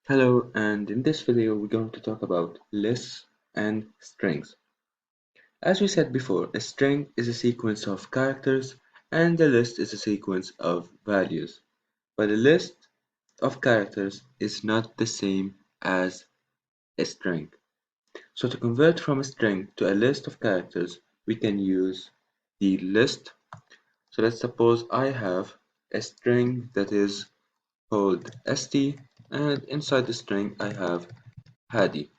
Hello, and in this video we're going to talk about lists and strings. As we said before, a string is a sequence of characters and a list is a sequence of values. But a list of characters is not the same as a string. So to convert from a string to a list of characters, we can use the list. So let's suppose I have a string that is called st, and inside the string I have Hadi.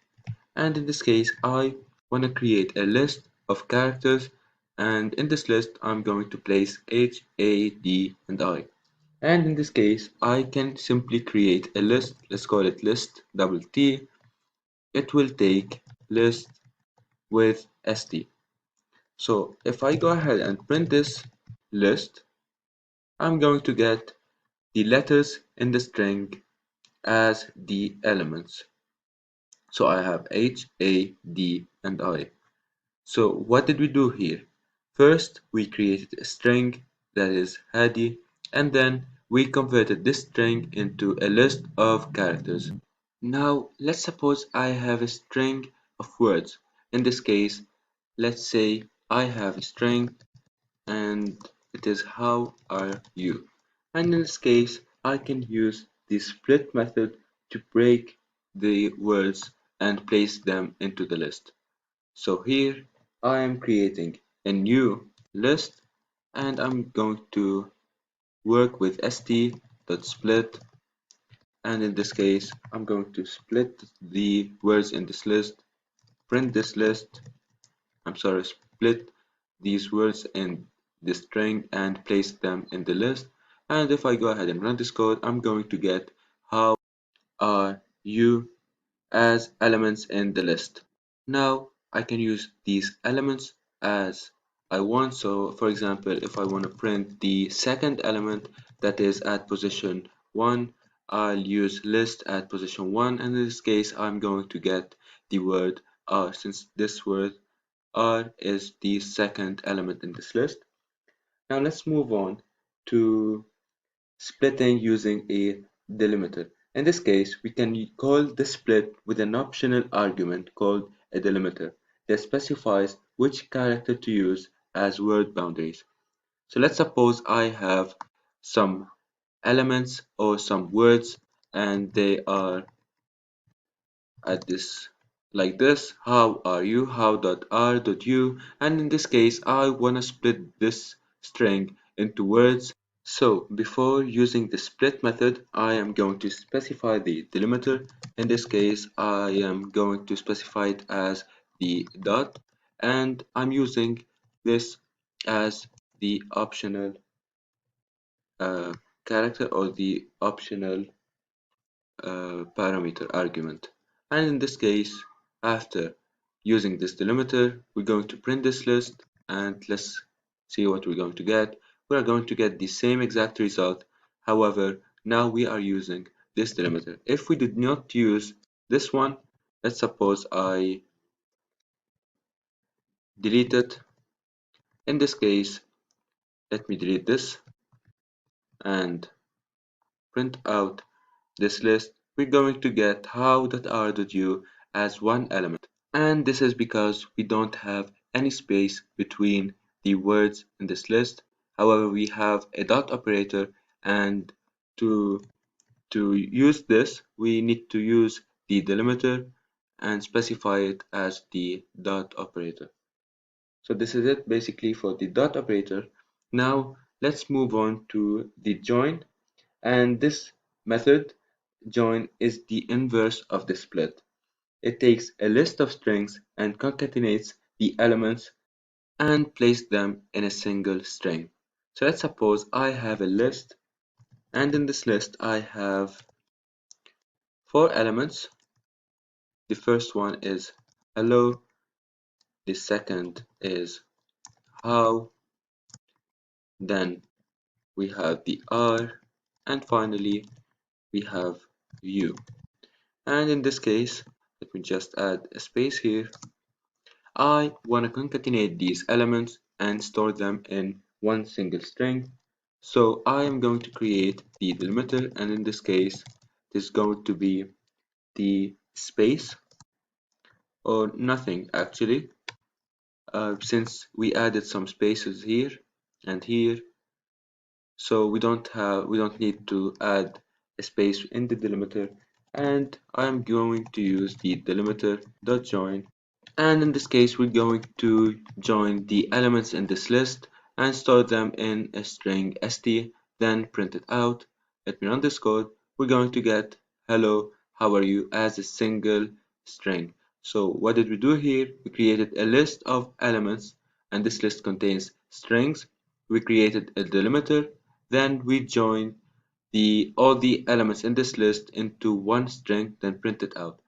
And in this case I want to create a list of characters, and in this list I'm going to place H, A, D and I. And in this case I can simply create a list. Let's call it list double T. It will take list with st. So if I go ahead and print this list, I'm going to get the letters in the string as the elements. So I have H, A, D and I. So what did we do here? First, we created a string that is Hadi, and then we converted this string into a list of characters. Now, let's suppose I have a string of words. In this case, let's say I have a string and it is how are you. And in this case, I can use the split method to break the words and place them into the list. So here I am creating a new list and I'm going to work with st.split, and in this case I'm going to split the words in this list, print this list, split these words in the string and place them in the list. And if I go ahead and run this code, I'm going to get how are you as elements in the list. Now I can use these elements as I want. So for example, if I want to print the second element that is at position 1, I'll use list at position 1, and in this case I'm going to get the word R, since this word R is the second element in this list. Now let's move on to splitting using a delimiter. In this case, we can call the split with an optional argument called a delimiter that specifies which character to use as word boundaries. So let's suppose I have some elements or some words and they are at this like this: how are you, how.r.u, and in this case I want to split this string into words. So before using the split method, I am going to specify the delimiter. In this case I am going to specify it as the dot, and I'm using this as the optional character or the optional parameter argument. And in this case, after using this delimiter, we're going to print this list, and let's see what we're going to get. We are going to get the same exact result. However, now we are using this delimiter. If we did not use this one, let's suppose I delete it. In this case, let me delete this and print out this list. We're going to get how.r.u as one element. And this is because we don't have any space between the words in this list. However, we have a dot operator, and to use this, we need to use the delimiter and specify it as the dot operator. So this is it basically for the dot operator. Now let's move on to the join, and this method join is the inverse of the split. It takes a list of strings and concatenates the elements and places them in a single string. So let's suppose I have a list, and in this list I have 4 elements. The first one is hello, the second is how, then we have the R, and finally we have you. And in this case, let me just add a space here. I want to concatenate these elements and store them in one single string. So I am going to create the delimiter, and in this case it is going to be the space or nothing actually, since we added some spaces here and here, so we don't need to add a space in the delimiter, and I'm going to use the delimiter dot join. And in this case, we're going to join the elements in this list and store them in a string st, then print it out. Let me run this code. We're going to get hello, how are you as a single string. So what did we do here? We created a list of elements, and this list contains strings. We created a delimiter, then we joined all the elements in this list into one string, then print it out.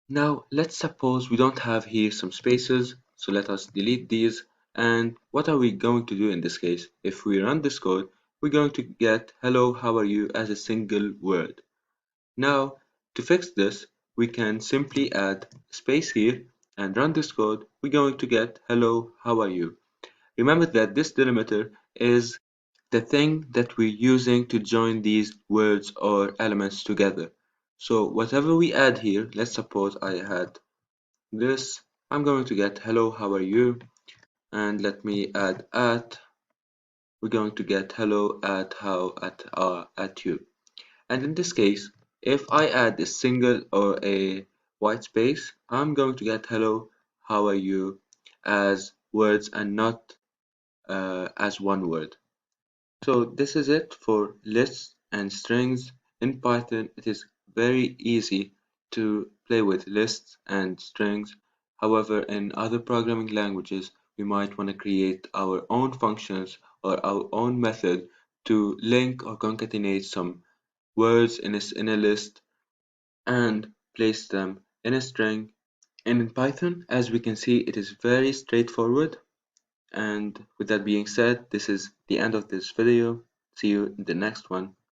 Now let's suppose we don't have here some spaces, so let us delete these. And what are we going to do in this case? If we run this code, we're going to get hello, how are you as a single word. Now to fix this, we can simply add space here and run this code. We're going to get hello, how are you. Remember that this delimiter is the thing that we're using to join these words or elements together. So whatever we add here, let's suppose I had this, I'm going to get hello, how are you? And let me add at, we're going to get hello at how at you. And in this case, if I add a single or a white space, I'm going to get hello, how are you as words and not as one word. So this is it for lists and strings. In Python, it is very easy to play with lists and strings. However, in other programming languages, we might want to create our own functions or our own method to link or concatenate some words in a list and place them in a string. And in Python, as we can see, it is very straightforward. And with that being said, this is the end of this video. See you in the next one.